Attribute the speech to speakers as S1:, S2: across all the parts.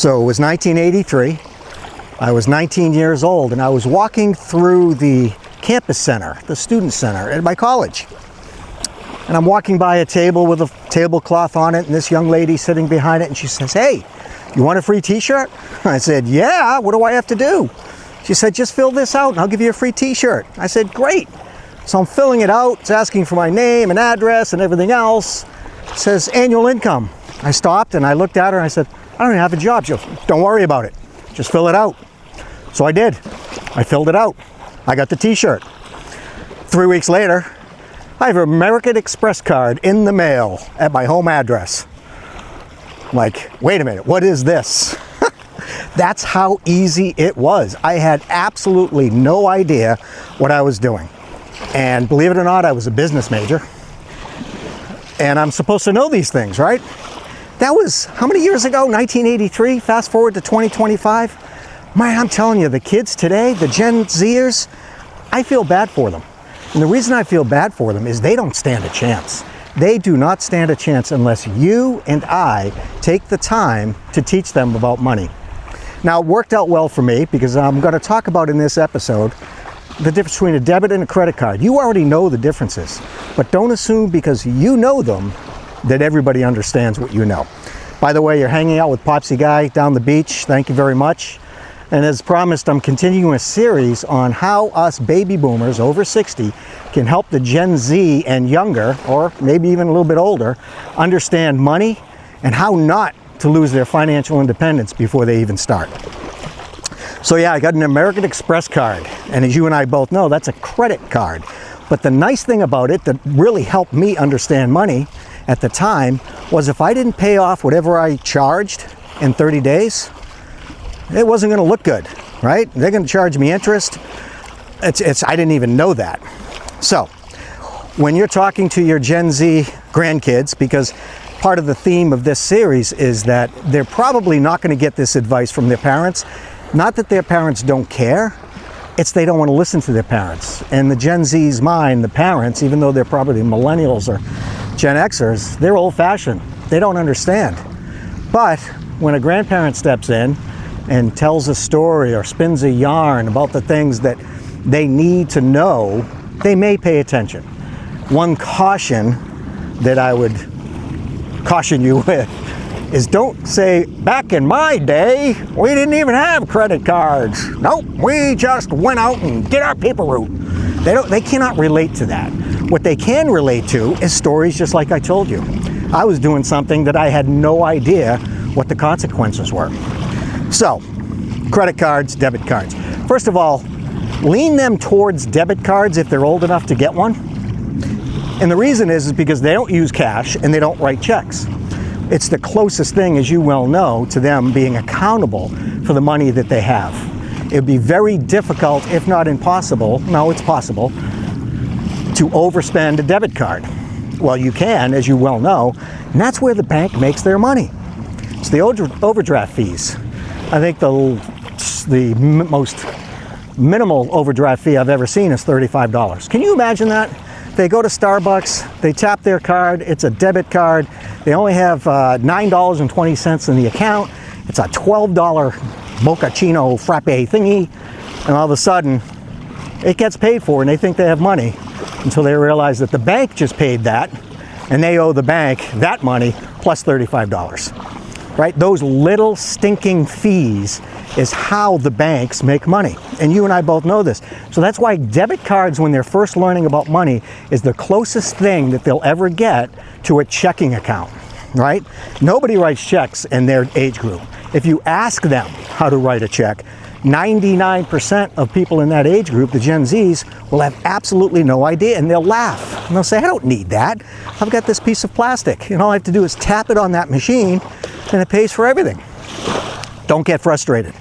S1: So it was 1983. I was 19 years old, and I was walking through the campus center, the student center at my college. And I'm walking by a table with a tablecloth on it, and this young lady sitting behind it, and she says, "Hey, you want a free t-shirt?" I said, "Yeah, what do I have to do?" She said, "Just fill this out and I'll give you a free t-shirt." I said, "Great." So I'm filling it out. It's asking for my name and address and everything else. It says annual income. I stopped and I looked at her and I said, "I don't even have a job." She goes, "Don't worry about it. Just fill it out." So I did. I filled it out. I got the t-shirt. 3 weeks later, I have an American Express card in the mail at my home address. I'm like, wait a minute, what is this? That's how easy it was. I had absolutely no idea what I was doing. And believe it or not, I was a business major. And I'm supposed to know these things, right? That was, how many years ago? 1983, fast forward to 2025. Man, I'm telling you, the kids today, the Gen Zers, I feel bad for them. And the reason I feel bad for them is they don't stand a chance. They do not stand a chance unless you and I take the time to teach them about money. Now, it worked out well for me because I'm going to talk about in this episode the difference between a debit and a credit card. You already know the differences, but don't assume because you know them that everybody understands what you know. By the way, you're hanging out with Popsy Guy down the beach. Thank you very much. And as promised, I'm continuing a series on how us baby boomers over 60 can help the Gen Z and younger, or maybe even a little bit older, understand money and how not to lose their financial independence before they even start. So yeah, I got an American Express card, and as you and I both know, that's a credit card. But the nice thing about it that really helped me understand money at the time was if I didn't pay off whatever I charged in 30 days, it wasn't going to look good, right? They're going to charge me interest. I didn't even know that. So when you're talking to your Gen Z grandkids, because part of the theme of this series is that they're probably not going to get this advice from their parents. Not that their parents don't care, it's they don't want to listen to their parents. And the Gen Z's mind, the parents, even though they're probably millennials or Gen Xers, they're old-fashioned. They don't understand. But when a grandparent steps in and tells a story or spins a yarn about the things that they need to know, they may pay attention. One caution that I would caution you with is don't say, "Back in my day, we didn't even have credit cards. Nope, we just went out and did our paper route." They cannot relate to that. What they can relate to is stories just like I told you. I was doing something that I had no idea what the consequences were. So, credit cards, debit cards. First of all, lean them towards debit cards if they're old enough to get one. And the reason is because they don't use cash and they don't write checks. It's the closest thing, as you well know, to them being accountable for the money that they have. It would be very difficult, if not impossible, no, it's possible, to overspend a debit card. Well, you can, as you well know, and that's where the bank makes their money. It's the overdraft fees. I think the most minimal overdraft fee I've ever seen is $35. Can you imagine that? They go to Starbucks, they tap their card, it's a debit card, they only have $9.20 in the account, it's a $12 mochaccino frappe thingy, and all of a sudden it gets paid for and they think they have money until they realize that the bank just paid that and they owe the bank that money plus $35. Right? Those little stinking fees is how the banks make money. And you and I both know this. So that's why debit cards, when they're first learning about money, is the closest thing that they'll ever get to a checking account, right? Nobody writes checks in their age group. If you ask them how to write a check, 99% of people in that age group, the Gen Zs, will have absolutely no idea, and they'll laugh. And they'll say, "I don't need that. I've got this piece of plastic, and all I have to do is tap it on that machine, and it pays for everything." Don't get frustrated.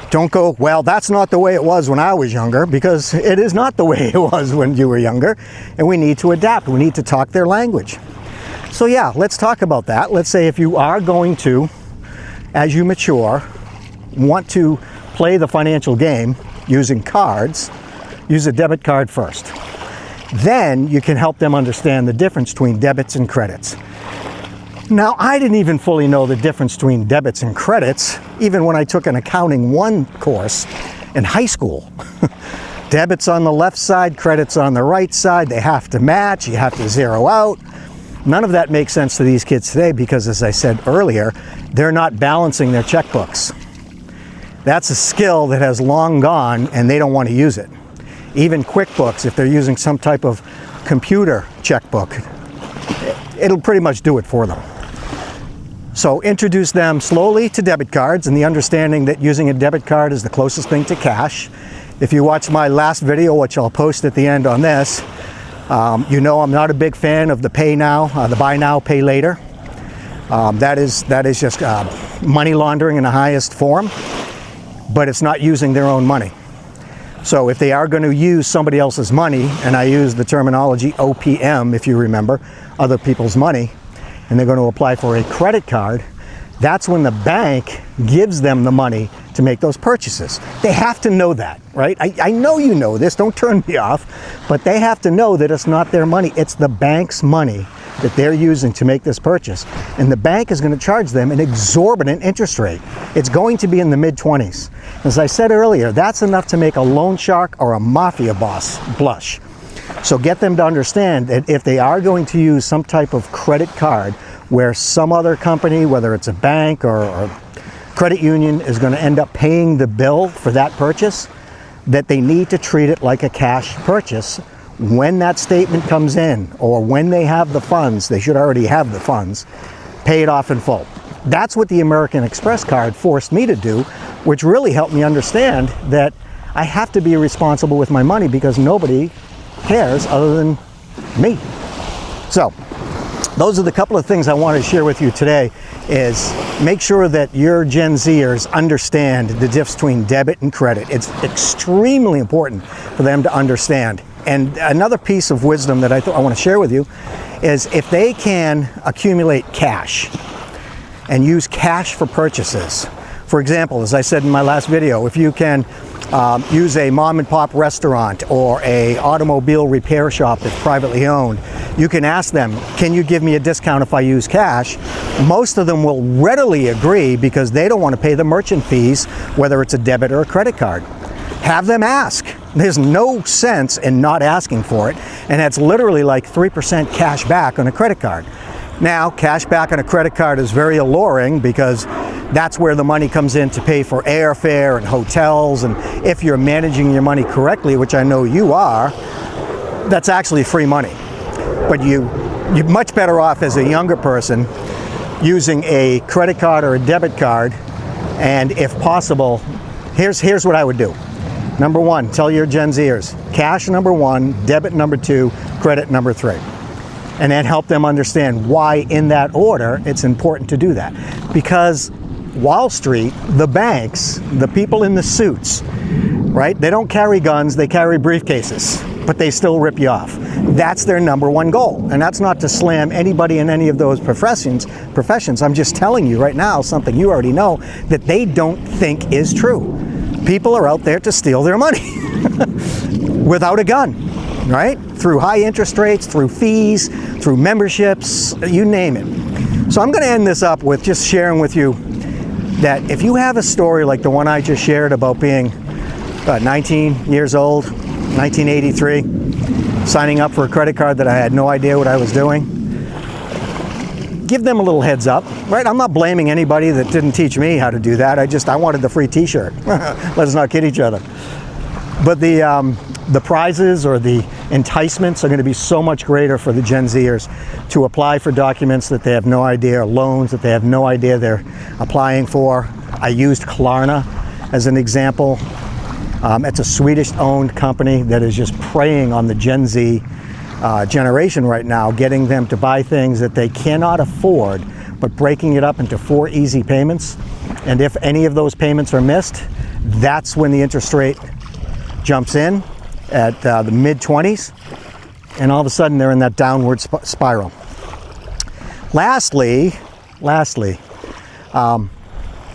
S1: Don't go, "Well, that's not the way it was when I was younger," because it is not the way it was when you were younger, and we need to adapt. We need to talk their language. So yeah, let's talk about that. Let's say if you are going to, as you mature, want to play the financial game using cards, use a debit card first. Then you can help them understand the difference between debits and credits. Now, I didn't even fully know the difference between debits and credits, even when I took an Accounting 1 course in high school. Debits on the left side, credits on the right side. They have to match, you have to zero out. None of that makes sense to these kids today because, as I said earlier, they're not balancing their checkbooks. That's a skill that has long gone and they don't want to use it. Even QuickBooks, if they're using some type of computer checkbook, it'll pretty much do it for them. So introduce them slowly to debit cards and the understanding that using a debit card is the closest thing to cash. If you watch my last video, which I'll post at the end on this, you know I'm not a big fan of the pay now, the buy now, pay later. That is just money laundering in the highest form, but it's not using their own money. So if they are going to use somebody else's money, and I use the terminology OPM, if you remember, other people's money, and they're going to apply for a credit card, that's when the bank gives them the money to make those purchases. They have to know that, right? I know you know this, don't turn me off, but they have to know that it's not their money, it's the bank's money that they're using to make this purchase. And the bank is going to charge them an exorbitant interest rate. It's going to be in the mid-20s. As I said earlier, that's enough to make a loan shark or a mafia boss blush. So get them to understand that if they are going to use some type of credit card where some other company, whether it's a bank or credit union, is going to end up paying the bill for that purchase, that they need to treat it like a cash purchase. When that statement comes in or when they have the funds, they should already have the funds, pay it off in full. That's what the American Express card forced me to do, which really helped me understand that I have to be responsible with my money because nobody cares other than me. So those are the couple of things I wanted to share with you today, is make sure that your Gen Zers understand the difference between debit and credit. It's extremely important for them to understand. And another piece of wisdom that I want to share with you is if they can accumulate cash and use cash for purchases. For example, as I said in my last video, if you can use a mom and pop restaurant or a automobile repair shop that's privately owned, you can ask them, can you give me a discount if I use cash? Most of them will readily agree because they don't want to pay the merchant fees, whether it's a debit or a credit card. Have them ask. There's no sense in not asking for it, and that's literally like 3% cash back on a credit card. Now, cash back on a credit card is very alluring because that's where the money comes in to pay for airfare and hotels, and if you're managing your money correctly, which I know you are, that's actually free money. But you're much better off as a younger person using a credit card or a debit card, and if possible, here's what I would do. Number one, tell your Gen Zers, cash number one, debit number two, credit number three. And then help them understand why in that order it's important to do that. Because Wall Street, the banks, the people in the suits, right? They don't carry guns, they carry briefcases, but they still rip you off. That's their number one goal. And that's not to slam anybody in any of those professions. I'm just telling you right now something you already know that they don't think is true. People are out there to steal their money without a gun, right? Through high interest rates, through fees, through memberships, you name it. So I'm going to end this up with just sharing with you that if you have a story like the one I just shared about being 19 years old, 1983, signing up for a credit card that I had no idea what I was doing, give them a little heads up, right? I'm not blaming anybody that didn't teach me how to do that. I wanted the free t-shirt. Let's not kid each other. But the prizes or the enticements are going to be so much greater for the Gen Zers to apply for documents that they have no idea, or loans that they have no idea they're applying for. I used Klarna as an example. It's a Swedish-owned company that is just preying on the Gen Z generation right now, getting them to buy things that they cannot afford, but breaking it up into 4 easy payments. And if any of those payments are missed, that's when the interest rate jumps in at the mid-20s, and all of a sudden they're in that downward spiral. Lastly,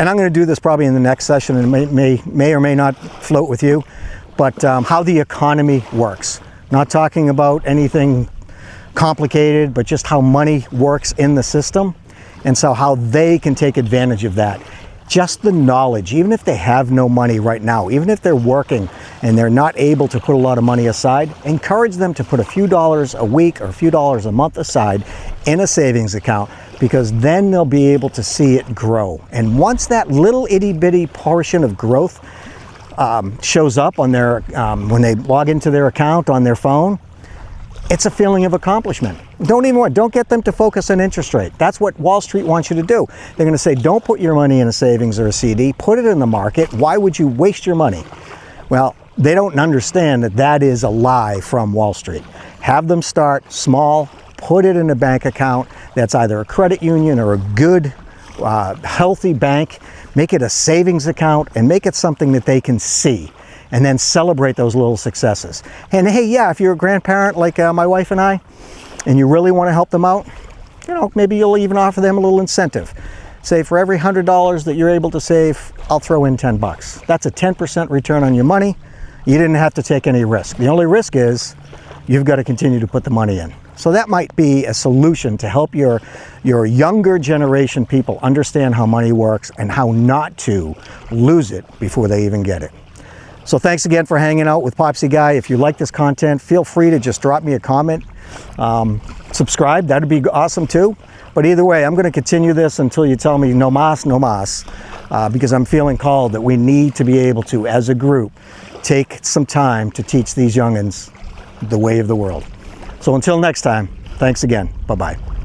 S1: and I'm going to do this probably in the next session, and it may or may not float with you, but how the economy works. Not talking about anything complicated, but just how money works in the system. And so how they can take advantage of that. Just the knowledge, even if they have no money right now, even if they're working and they're not able to put a lot of money aside, encourage them to put a few dollars a week or a few dollars a month aside in a savings account, because then they'll be able to see it grow. And once that little itty bitty portion of growth shows up on their, when they log into their account on their phone, it's a feeling of accomplishment. Don't get them to focus on interest rate. That's what Wall Street wants you to do. They're going to say, don't put your money in a savings or a CD, put it in the market. Why would you waste your money? Well, they don't understand that that is a lie from Wall Street. Have them start small, put it in a bank account that's either a credit union or a good, healthy bank. Make it a savings account and make it something that they can see. And then celebrate those little successes. And hey, yeah, if you're a grandparent like my wife and I, and you really want to help them out, you know, maybe you'll even offer them a little incentive. Say for every $100 that you're able to save, I'll throw in 10 bucks. That's a 10% return on your money. You didn't have to take any risk. The only risk is you've got to continue to put the money in. So that might be a solution to help your younger generation people understand how money works and how not to lose it before they even get it. So thanks again for hanging out with Popsy Guy. If you like this content, feel free to just drop me a comment. Subscribe, that'd be awesome too. But either way, I'm going to continue this until you tell me no mas, no mas, because I'm feeling called that we need to be able to, as a group, take some time to teach these youngins the way of the world. So until next time, thanks again. Bye-bye.